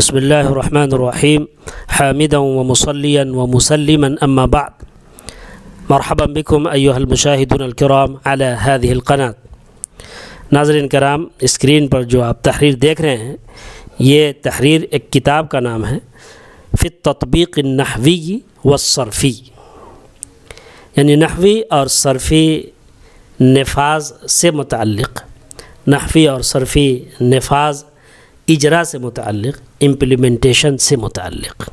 بسم اللہ الرحمن الرحیم حامدا ومصلیا ومسلما اما بعد مرحبا بكم ایها المشاہدون الکرام علی هذه القناة۔ ناظرین کرام، اسکرین پر جو آپ تحریر دیکھ رہے ہیں یہ تحریر ایک کتاب کا نام ہے فی التطبیق النحوی والصرفی، یعنی نحوی اور صرفی نفاذ سے متعلق، نحوی اور صرفی نفاذ اجرا سے متعلق، امپلیمنٹیشن سے متعلق،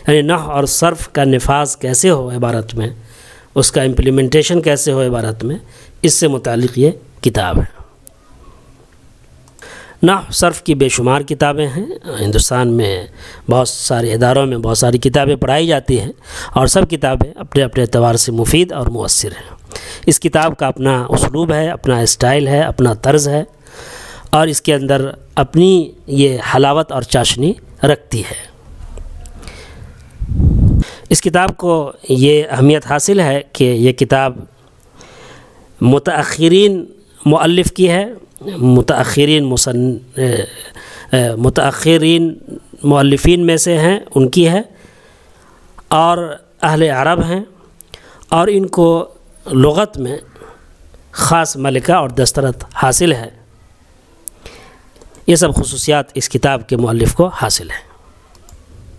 یعنی نحو اور صرف کا نفاذ کیسے ہو عبارت میں، اس کا امپلیمنٹیشن کیسے ہو عبارت میں، اس سے متعلق یہ کتاب ہے۔ نحو صرف کی بے شمار کتابیں ہیں، ہندوستان میں بہت سارے اداروں میں بہت ساری کتابیں پڑھائی جاتی ہیں، اور سب کتابیں اپنے اپنے اعتبار سے مفید اور مؤثر ہیں۔ اس کتاب کا اپنا اسلوب ہے، اپنا اسٹائل ہے، اپنا طرز ہے، اور اس کے اندر اپنی یہ حلاوت اور چاشنی رکھتی ہے۔ اس کتاب کو یہ اہمیت حاصل ہے کہ یہ کتاب متأخرین مؤلف کی ہے، متأخرین مؤلفین میں سے ہیں، ان کی ہے، اور اہل عرب ہیں، اور ان کو لغت میں خاص ملکہ اور دسترت حاصل ہے۔ یہ سب خصوصیات اس کتاب کے مؤلف کو حاصل ہیں۔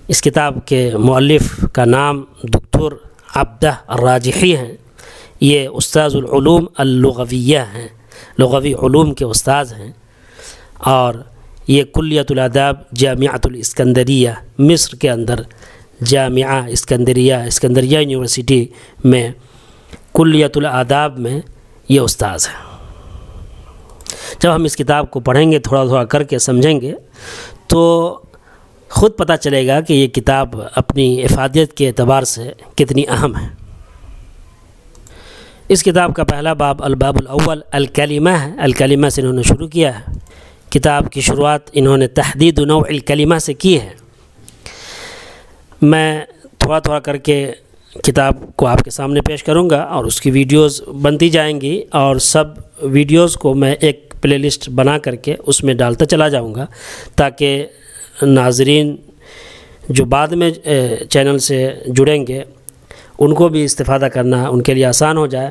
اس کتاب کے مؤلف کا نام دکتور عبدہ الراجحی ہیں۔ یہ استاذ العلوم اللغویہ ہیں، لغوی علوم کے استاذ ہیں، اور یہ کلیۃ الآداب جامعۃ الاسکندریہ، مصر کے اندر جامعہ اسکندریہ یونیورسٹی میں کلیۃ الآداب میں یہ استاذ ہیں۔ جب ہم اس کتاب کو پڑھیں گے، تھوڑا تھوڑا کر کے سمجھیں گے، تو خود پتہ چلے گا کہ یہ کتاب اپنی افادیت کے اعتبار سے کتنی اہم ہے۔ اس کتاب کا پہلا باب الباب الاول الکلمہ ہے، الکلمہ سے انہوں نے شروع کیا ہے۔ کتاب کی شروعات انہوں نے تحدید نوع الکلمہ سے کی ہے۔ میں تھوڑا تھوڑا کر کے کتاب کو آپ کے سامنے پیش کروں گا، اور اس کی ویڈیوز بنتی جائیں گی، اور سب ویڈیوز کو میں ایک پلے لسٹ بنا کر کے اس میں ڈالتا چلا جاؤں گا، تاکہ ناظرین جو بعد میں چینل سے جڑیں گے ان کو بھی استفادہ کرنا ان کے لیے آسان ہو جائے،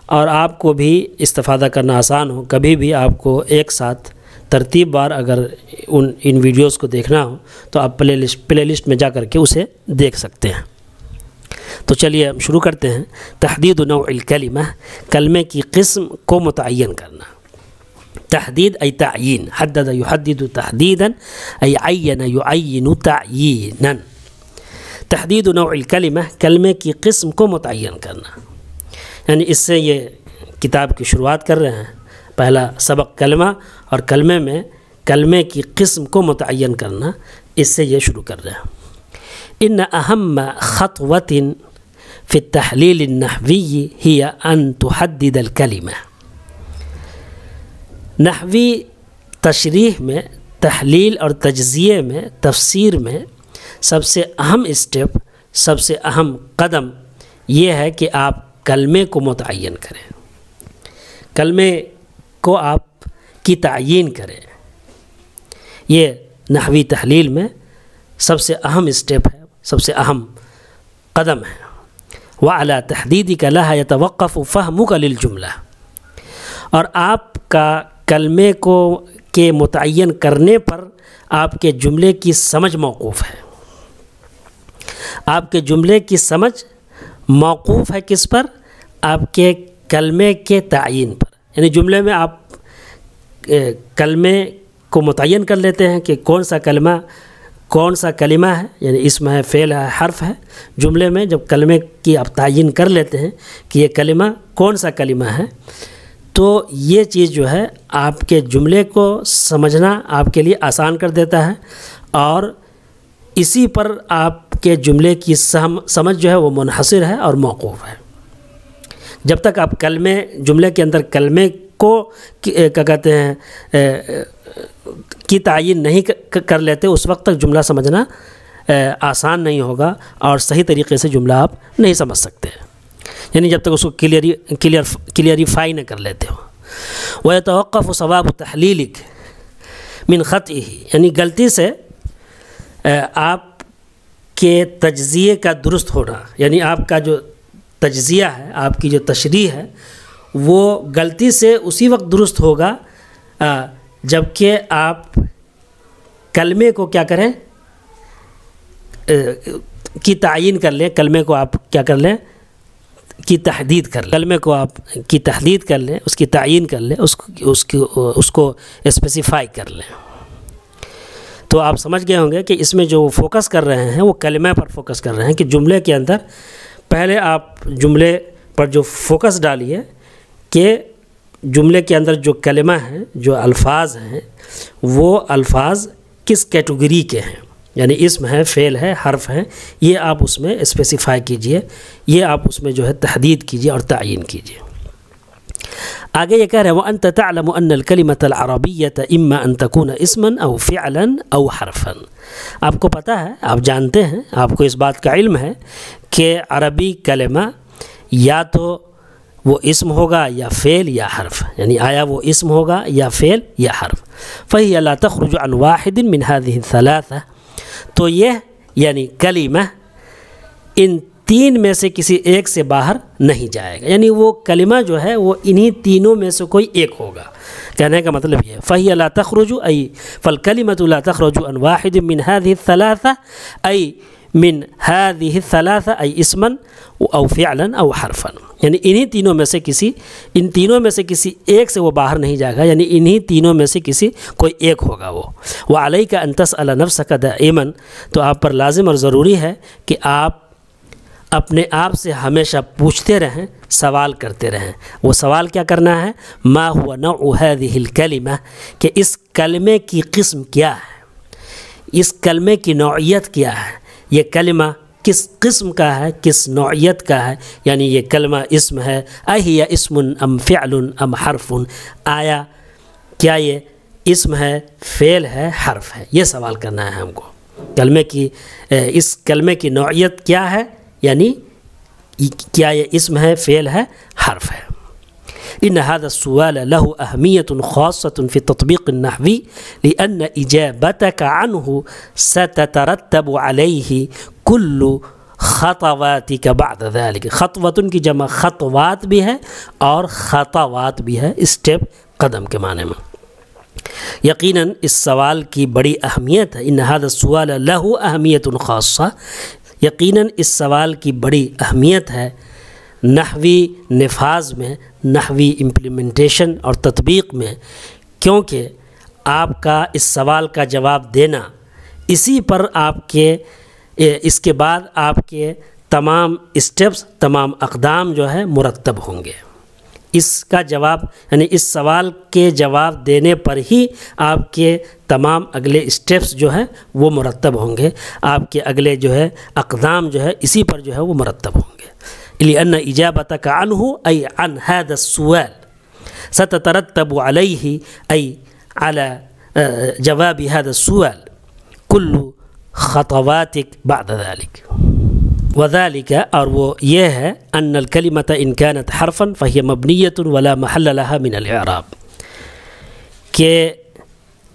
اور آپ کو بھی استفادہ کرنا آسان ہو۔ کبھی بھی آپ کو ایک ساتھ ترتیب بار اگر ان ویڈیوز کو دیکھنا ہو تو آپ پلے لسٹ میں جا کر کے اسے دیکھ سکتے ہیں۔ تو چلیے ہم شروع کرتے ہیں۔ تحدید نوع الکلمہ، کلمے کی قسم کو متعین کرنا۔ تحدید ای تعیین، حدد یحدد تحدیدا ای عین یعین تعیینا۔ تحدید نوع الکلمہ، کلمے کی قسم کو متعین کرنا، یعنی اس سے یہ کتاب کی شروعات کر رہے ہیں۔ پہلا سبق کلمہ، اور کلمے میں کلمے کی قسم کو متعین کرنا، اس سے یہ شروع کر رہے ہیں۔ ان اہم خطوۃ فی التحلیل النحوی ہی ان تحدد الکلمہ۔ نحوی تشریح میں، تحلیل اور تجزیے میں، تفسیر میں سب سے اہم اسٹیپ، سب سے اہم قدم یہ ہے کہ آپ کلمے کو متعین کریں، کلمے کو آپ کی تعیین کریں۔ یہ نحوی تحلیل میں سب سے اہم اسٹیپ ہے، سب سے اہم قدم ہے۔ وَعَلَى تَحْدِيدِكَ لَهَا يَتَوَقَّفُ فَهْمُكَ لِلْجُمْلَةِ، اور آپ کا کلمے کو کے متعین کرنے پر آپ کے جملے کی سمجھ موقوف ہے۔ آپ کے جملے کی سمجھ موقوف ہے کس پر؟ آپ کے کلمے کے تعین پر، یعنی جملے میں آپ کلمے کو متعین کر لیتے ہیں کہ کون سا کلمہ ہے، یعنی اسم ہے، فعل ہے، حرف ہے۔ جملے میں جب کلمے کی آپ تعین کر لیتے ہیں کہ یہ کلمہ کون سا کلمہ ہے، تو یہ چیز جو ہے آپ کے جملے کو سمجھنا آپ کے لیے آسان کر دیتا ہے، اور اسی پر آپ کے جملے کی سمجھ جو ہے وہ منحصر ہے اور موقوف ہے۔ جب تک آپ جملے کے اندر کلمے کو کیا کہتے ہیں کی تعین نہیں کر لیتے، اس وقت تک جملہ سمجھنا آسان نہیں ہوگا، اور صحیح طریقے سے جملہ آپ نہیں سمجھ سکتے، یعنی جب تک اس کو کلیریفائی نہ کر لیتے ہو۔ وَيَتَوَقَّفُ صَوَابُ تَحْلِيلِكَ مِنْ خَطْئِهِ، یعنی غلطی سے آپ کے تجزیے کا درست ہونا، یعنی آپ کا جو تجزیہ ہے، آپ کی جو تشریح ہے، وہ غلطی سے اسی وقت درست ہوگا جب کہ آپ کلمے کو کیا کریں، کی تعیین کر لیں، کلمے کو آپ کیا کر لیں، کی تحدید کر لیں، کلمے کو آپ کی تحدید کر لیں، اس کی تعیین کر لیں، اس کو اسپیسیفائی کر لیں۔ تو آپ سمجھ گئے ہوں گے کہ اس میں جو فوکس کر رہے ہیں وہ کلمہ پر فوکس کر رہے ہیں، کہ جملے کے اندر پہلے آپ جملے پر جو فوکس ڈالیے کہ جملے کے اندر جو کلمہ ہیں، جو الفاظ ہیں، وہ الفاظ کس کیٹیگری کے ہیں، یعنی اسم ہے، فعل ہے، حرف ہیں، یہ آپ اس میں اسپیسیفائی کیجئے، یہ آپ اس میں جو ہے تحدید کیجئے اور تعیین کیجئے۔ آگے یہ کہہ رہے ہیں وَأَنْتَ تَعْلَمُ أَنَّ الْكَلِمَةَ الْعَرَبِيَّةَ إِمَّا أَن تَكُونَ اسْمًا أَوْ فِعْلًا أَوْ حَرْفًا۔ آپ کو پتہ ہے، آپ جانتے ہیں، آپ کو اس بات کا علم ہے کہ عربی کلمہ یا تو وہ اسم ہوگا یا فعل یا حرف، یعنی آیا وہ اسم ہوگا یا فعل یا حرف۔ فَهِيَ لَا تَخْرُجُ عَنْ وَاحِدٍ مِّنْ هَذِهِ الثَّلَاثَةِ، تو یہ یعنی کلمہ ان تین میں سے کسی ایک سے باہر نہیں جائے گا، یعنی وہ کلمہ جو ہے وہ انہی تینوں میں سے کوئی ایک ہوگا۔ کہنے کا مطلب یہ ہے فَهِيَ لَا تَخْرُجُ أي فَالْكَلِمَةُ لَا تَخْرُجُ عَنْ وَاحِدٍ مِّنْ هَذِهِ الثَّلَاثَةِ أي من هذه الثلاثة أي اسما أو فعلا أو حرفا، یعنی انہی تینوں میں سے ان تینوں میں سے کسی ایک سے وہ باہر نہیں جائے گا، یعنی انہی تینوں میں سے کسی کوئی ایک ہوگا وہ۔ وعليك أن تسأل نفسك دائما، تو آپ پر لازم اور ضروری ہے کہ آپ اپنے آپ سے ہمیشہ پوچھتے رہیں، سوال کرتے رہیں۔ وہ سوال کیا کرنا ہے؟ ما هو نوع هذه الكلمة، کہ اس کلمے کی قسم کیا ہے، اس کلمے کی نوعیت کیا ہے، یہ کلمہ کس قسم کا ہے، کس نوعیت کا ہے، یعنی یہ کلمہ اسم ہے، اہی اسم ام فعل ام حرف، آیا کیا یہ اسم ہے، فعل ہے، حرف ہے، یہ سوال کرنا ہے ہم کو۔ کلمے کی اس کلمے کی نوعیت کیا ہے، یعنی کیا یہ اسم ہے، فعل ہے، حرف ہے۔ إن هذا السؤال له أهمية خاصة في التطبيق النحوي لأن إجابتك عنه ستترتب عليه كل خطواتك بعد ذلك۔ خطوة کی جمع خطوات بھی ہے اور خطوات بھی ہے، اسٹیپ، قدم کے معنی میں۔ یقیناً اس سوال کی بڑی اہمیت ہے۔ إن هذا السؤال له أهمية خاصة، یقیناً اس سوال کی بڑی اہمیت ہے نحوی نفاذ میں، نحوی امپلیمنٹیشن اور تطبیق میں، کیونکہ آپ کا اس سوال کا جواب دینا، اسی پر آپ کے اس کے بعد آپ کے تمام اسٹیپس، تمام اقدام جو ہے مرتب ہوں گے۔ اس کا جواب یعنی اس سوال کے جواب دینے پر ہی آپ کے تمام اگلے اسٹیپس جو ہیں وہ مرتب ہوں گے، آپ کے اگلے جو ہے اقدام جو ہے اسی پر جو ہے وہ مرتب ہوں گے۔ لأن إجابتك عنه أي عن هذا السؤال ستترتب عليه أي على جواب هذا السؤال كل خطواتك بعد ذلك، وذلك اور وہ یہ ہے أن الكلمة إن كانت حرفا فهي مبنية ولا محل لها من الإعراب، کہ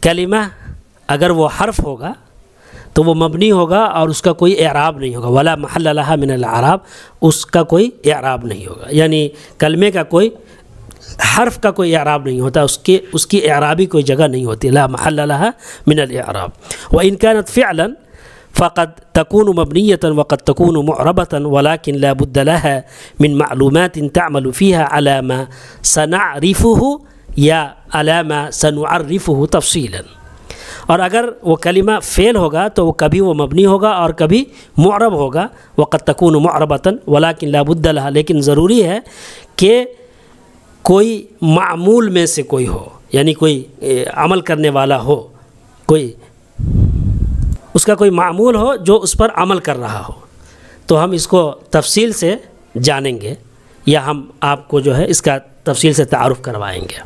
کلمہ اگر وہ حرف ہوگا تو وہ مبنی ہوگا اور اس کا کوئی اعراب نہیں ہوگا، ولا محل لها من الاعراب، اس کا کوئی اعراب نہیں ہوگا، یعنی کلمے کا کوئی حرف کا کوئی اعراب نہیں ہوتا، اس کی اعرابی کوئی جگہ نہیں ہوتی، لا محل لها من الاعراب۔ وإن كانت فعلا فقد تكون مبنية وقد تكون معربة، ولكن لا بد لها من معلومات تعمل فيها على ما سنعرفه یا على ما سنعرفه تفصیلا۔ اور اگر وہ کلمہ فعل ہوگا تو وہ کبھی وہ مبنی ہوگا اور کبھی معرب ہوگا، وقد تكون معربة ولكن لا بد لها، لیکن ضروری ہے کہ کوئی معمول میں سے کوئی ہو، یعنی کوئی عمل کرنے والا ہو، کوئی اس کا کوئی معمول ہو جو اس پر عمل کر رہا ہو، تو ہم اس کو تفصیل سے جانیں گے یا ہم آپ کو جو ہے اس کا تفصیل سے تعارف کروائیں گے۔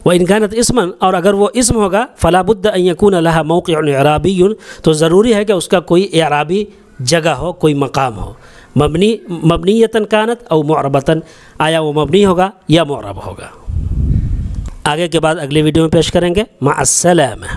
وإن كانت اسما، اور اگر وہ اسم ہوگا فلا بد ان يكون لها موقع اعرابی، تو ضروری ہے کہ اس کا کوئی اعرابی جگہ ہو، کوئی مقام ہو، مبنیۃ کانت او معربۃ، آیا وہ مبنی ہوگا یا معرب ہوگا۔ آگے کے بعد اگلی ویڈیو میں پیش کریں گے۔ مع السلامہ۔